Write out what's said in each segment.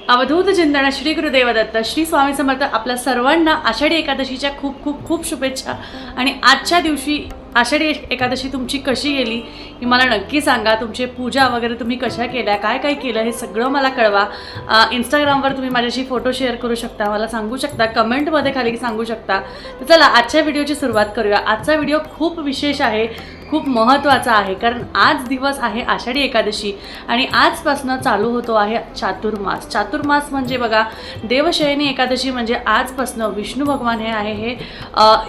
अवधूत चिंतन श्री गुरुदेव दत्त श्री स्वामी समर्थ आपल्या सर्वांना आषाढी एकादशीच्या खूप खूप खूप शुभेच्छा। आणि आजच्या दिवशी आषाढी एकादशी तुमची कशी गेली हे मला नक्की सांगा। तुमचे पूजा वगैरे तुम्ही कशा केल्या, काय काय केलं हे सगळं मला कळवा। इंस्टाग्रामवर तुम्ही माझ्याशी फोटो शेअर करू शकता, मला सांगू शकता, कमेंटमध्ये खाली सांगू शकता। तर चला आजच्या व्हिडिओची सुरुवात करूया। आजचा व्हिडिओ खूप विशेष आहे, खूप महत्त्वाचा आहे, कारण आज दिवस आहे आषाढी एकादशी आणि आजपासून चालू होतो आहे चातुर्मास। चातुर्मास म्हणजे बघा, देवशयनी एकादशी म्हणजे आजपासून विष्णू भगवान हे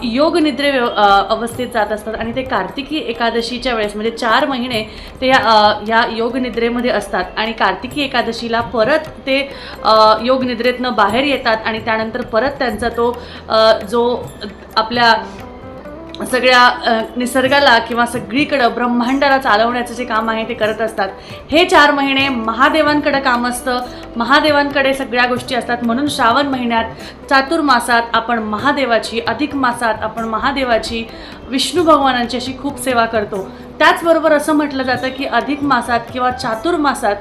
योग निद्रे अवस्थेत जात असतात आणि ते कार्तिकी एकादशीच्या वेळेस म्हणजे 4 महिने ते या योग निद्रेमध्ये असतात आणि कार्तिकी एकादशीला परत ते योग निद्रेतनं बाहेर येतात आणि त्यानंतर परत त्यांचा तो जो आपल्या सगळ्या निसर्गाला किंवा सगळीकडं ब्रह्मांडाला चालवण्याचं जे काम आहे ते करत असतात। हे 4 महिने महादेवांकडे काम असतं, महादेवांकडे सगळ्या गोष्टी असतात। म्हणून श्रावण महिन्यात चातुर्मासात आपण महादेवाची, अधिक मासात आपण महादेवाची, विष्णू भगवानांची अशी खूप सेवा करतो। त्याचबरोबर असं म्हटलं जातं की अधिक मासात किंवा चातुर्मासात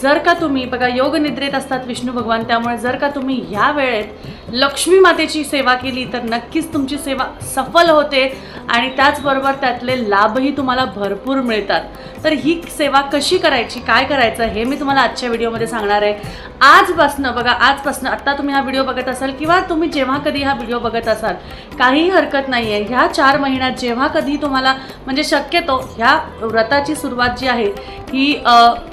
जर का तुम्ही बघा योग निद्रेत असतात विष्णू भगवान, त्यामुळे जर का तुम्ही ह्या वेळेत लक्ष्मी मातेची सेवा केली तर नक्कीच तुमची सेवा सफल होते आणि त्याचबरोबर त्यातले लाभही तुम्हाला भरपूर मिळतात। तर ही सेवा कशी करायची, काय करायचं हे मी तुम्हाला आजच्या व्हिडिओमध्ये सांगणार आहे। आजपासनं बघा, आजपासनं आत्ता तुम्ही हा व्हिडिओ बघत असाल किंवा तुम्ही जेव्हा कधी हा व्हिडिओ बघत असाल काहीही हरकत नाही आहे। ह्या 4 महिन्यात जेव्हा कधी तुम्हाला म्हणजे शक्यतो ह्या व्रताची सुरुवात जी आहे ही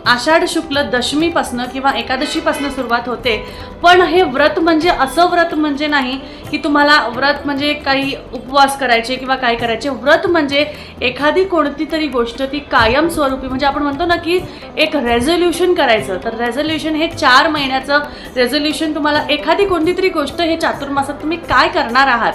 आषाढ शुक्ल दशमीपासनं किंवा एकादशीपासनं सुरुवात होते। पण हे व्रत म्हणजे असं व्रत म्हणजे नाही की तुम्हाला व्रत म्हणजे काही उपवास करायचे किंवा काय करायचे। व्रत म्हणजे एखादी कोणती तरी गोष्ट ती कायमस्वरूपी म्हणजे आपण म्हणतो ना की एक रेझोल्यूशन करायचं। तर रेझोल्यूशन हे 4 महिन्याचं रेझोल्यूशन, तुम्हाला एखादी कोणती तरी गोष्ट हे चातुर्मासात तुम्ही काय करणार आहात,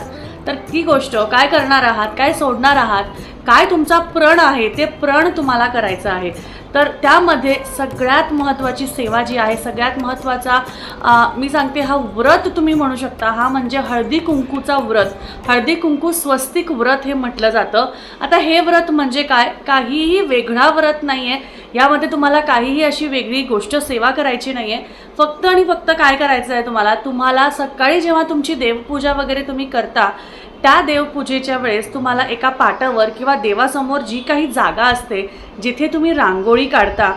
तर ती गोष्ट काय करणार आहात, काय सोडणार आहात, काय तुमचा प्रण आहे ते प्रण तुम्हाला करायचं आहे। तर त्यामध्ये सगळ्यात महत्त्वाची सेवा जी आहे, सगळ्यात महत्त्वाचा मी सांगते हा व्रत तुम्ही म्हणू शकता, हा म्हणजे हळदी कुंकूचा व्रत। हळदी कुंकू स्वस्तिक व्रत हे म्हटलं जातं। आता हे व्रत म्हणजे काय, काहीही वेगळा व्रत नाही आहे, यामध्ये तुम्हाला काहीही अशी वेगळी गोष्ट सेवा करायची नाही आहे। फक्त आणि फक्त काय करायचं आहे तुम्हाला सकाळी जेव्हा तुमची देवपूजा वगैरे तुम्ही करता त्या देवपूजेच्या वेळेस तुम्हाला एका पाटावर किंवा देवासमोर जी काही जागा असते जिथे तुम्ही रांगोळी काढता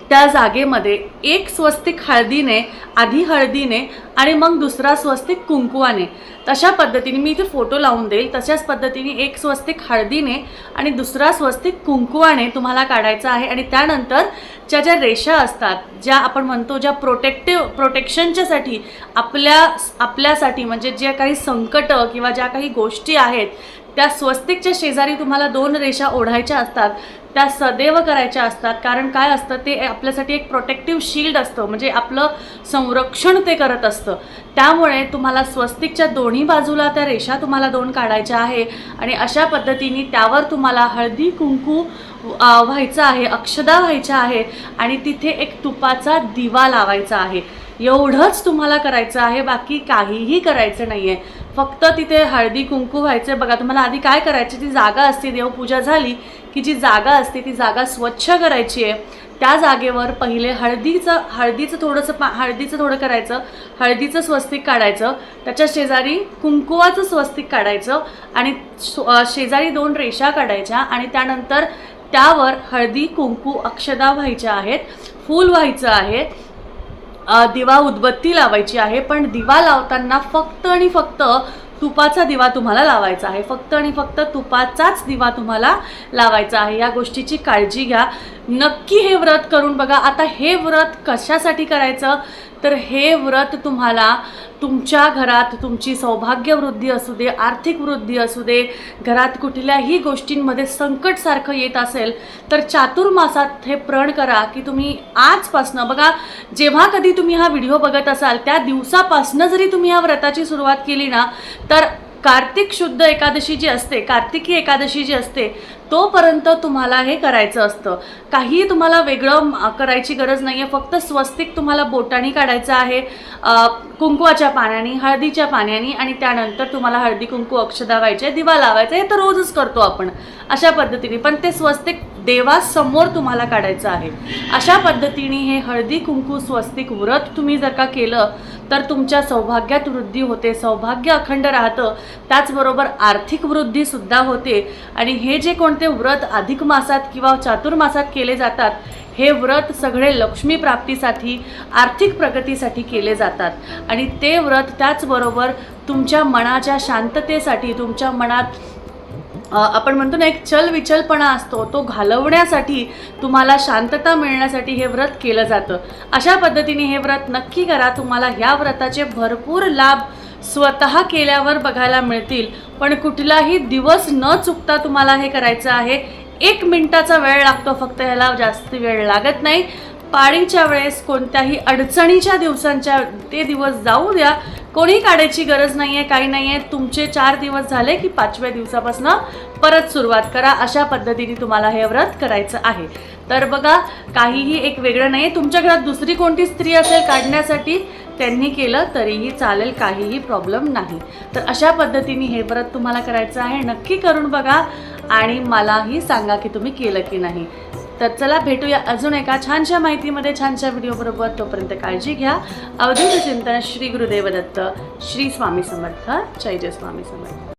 त्या जागेमध्ये एक स्वस्तिक हळदीने, आधी हळदीने आणि मग दुसरा स्वस्तिक कुंकुवाने, तशा पद्धतीने मी इथे फोटो लावून देईल, तशाच पद्धतीने एक स्वस्तिक हळदीने आणि दुसरा स्वस्तिक कुंकुवाने तुम्हाला काढायचा आहे। आणि त्यानंतर ज्या रेषा असतात, ज्या आपण म्हणतो ज्या प्रोटेक्शनच्यासाठी आपल्यासाठी म्हणजे ज्या काही संकट किंवा ज्या काही गोष्टी आहेत त्या स्वस्तिकच्या शेजारी तुम्हाला 2 रेषा ओढायच्या असतात, त्या सदैव करायच्या असतात। कारण काय असतं, ते आपल्यासाठी एक प्रोटेक्टिव्ह शील्ड असतं, म्हणजे आपलं संरक्षण ते करत असतं। त्यामुळे तुम्हाला स्वस्तिकच्या दोन्ही बाजूला त्या रेषा तुम्हाला 2 काढायच्या आहे आणि अशा पद्धतीने त्यावर तुम्हाला हळदी कुंकू व्हायचं आहे, अक्षदा व्हायच्या आहे आणि तिथे एक तुपाचा दिवा लावायचा आहे। एवढंच तुम्हाला करायचं आहे, बाकी काहीही करायचं नाही आहे। फक्त तिथे हळदी कुंकू व्हायचं। बघा, तुम्हाला आधी काय करायची, ती जागा असते, देवपूजा झाली की जी जागा असते ती जागा स्वच्छ करायची आहे। त्या जागेवर पहिले हळदीचं थोडं करायचं, हळदीचं स्वस्तिक काढायचं, त्याच्या शेजारी कुंकुवाचं स्वस्तिक काढायचं आणि शेजारी 2 रेषा काढायच्या आणि त्यानंतर त्यावर हळदी कुंकू अक्षदा व्हायच्या आहेत, फूल व्हायचं आहे, दिवा उदबत्ती लावायची आहे। पण दिवा लावताना फक्त आणि फक्त तुपाचा दिवा तुम्हाला लावायचा आहे, फक्त आणि फक्त तुपाचाच दिवा तुम्हाला लावायचा आहे। या गोष्टीची काळजी घ्या, नक्की हे व्रत करून बघा। आता हे व्रत कशासाठी करायचं, तर हे व्रत तुम्हाला तुमच्या घरात तुमची सौभाग्य वृद्धी असू दे, आर्थिक वृद्धी असू दे, घरात कुठल्याही गोष्टींमध्ये संकट सारखं येत असेल तर चातुर्मासात हे प्रण करा की तुम्ही आजपासनं बघा, जेव्हा कधी तुम्ही हा व्हिडिओ बघत असाल त्या दिवसापासनं जरी तुम्ही या व्रताची सुरुवात केली ना, तर कार्तिक शुद्ध एकादशी जी असते, कार्तिकी एकादशी जी असते तोपर्यंत तुम्हाला हे करायचं असतं। काही तुम्हाला वेगळं करायची गरज नाही आहे, फक्त स्वस्तिक तुम्हाला बोटाणी काढायचं आहे, कुंकवाच्या पाण्याने, हळदीच्या पाण्याने आणि त्यानंतर तुम्हाला हळदी कुंकू अक्षदा व्हायचे, दिवा लावायचा। हे तर रोजच करतो आपण अशा पद्धतीने, पण ते स्वस्तिक देवासमोर तुम्हाला काढायचं आहे. अशा पद्धतीने हे हळदी कुंकू स्वस्तिक व्रत तुम्ही जर का केलं तर तुमच्या सौभाग्यात वृद्धी होते, सौभाग्य अखंड राहतं, त्याचबरोबर आर्थिक वृद्धीसुद्धा होते. आणि हे जे कोणते व्रत अधिक मासात किंवा चातुर्मासात केले जातात, हे व्रत सगळे लक्ष्मी प्राप्तीसाठी, आर्थिक प्रगतीसाठी केले जातात. आणि ते व्रत त्याचबरोबर तुमच्या मनाच्या शांततेसाठी, तुमच्या मनात आपण म्हणतो ना एक चलविचलपणा असतो, तो घालवण्यासाठी, तुम्हाला शांतता मिळण्यासाठी हे व्रत केलं जातं. अशा पद्धतीने हे व्रत नक्की करा. तुम्हाला ह्या व्रताचे भरपूर लाभ स्वतः केल्यावर बघायला मिळतील. पण कुठलाही दिवस न चुकता तुम्हाला हे करायचं आहे. 1 मिनिटाचा वेळ लागतो फक्त, ह्याला जास्त वेळ लागत नाही. पाळीच्या वेळेस कोणत्याही अडचणीच्या दिवसांच्या ते दिवस जाऊ द्या, कोणी काढायची गरज नाही आहे, काही नाही आहे. तुमचे 4 दिवस झाले की 5व्या दिवसापासून परत सुरुवात करा. अशा पद्धतीने तुम्हाला हे व्रत करायचं आहे. तर बघा, काहीही एक वेगळं नाही आहे. तुमच्या घरात दुसरी कोणती स्त्री असेल काढण्यासाठी, त्यांनी केलं तरीही चालेल, काहीही प्रॉब्लेम नाही. तर अशा पद्धतीने हे व्रत तुम्हाला करायचं आहे. नक्की करून बघा आणि मलाही सांगा की तुम्ही केलं की नाही. तर चला भेटूया अजून एका छानशा माहितीमध्ये, छानशा व्हिडिओबरोबर. तोपर्यंत काळजी घ्या. अवधूत चिंतन. श्री गुरुदेव दत्त. श्री स्वामी समर्थ. जय जय स्वामी समर्थ.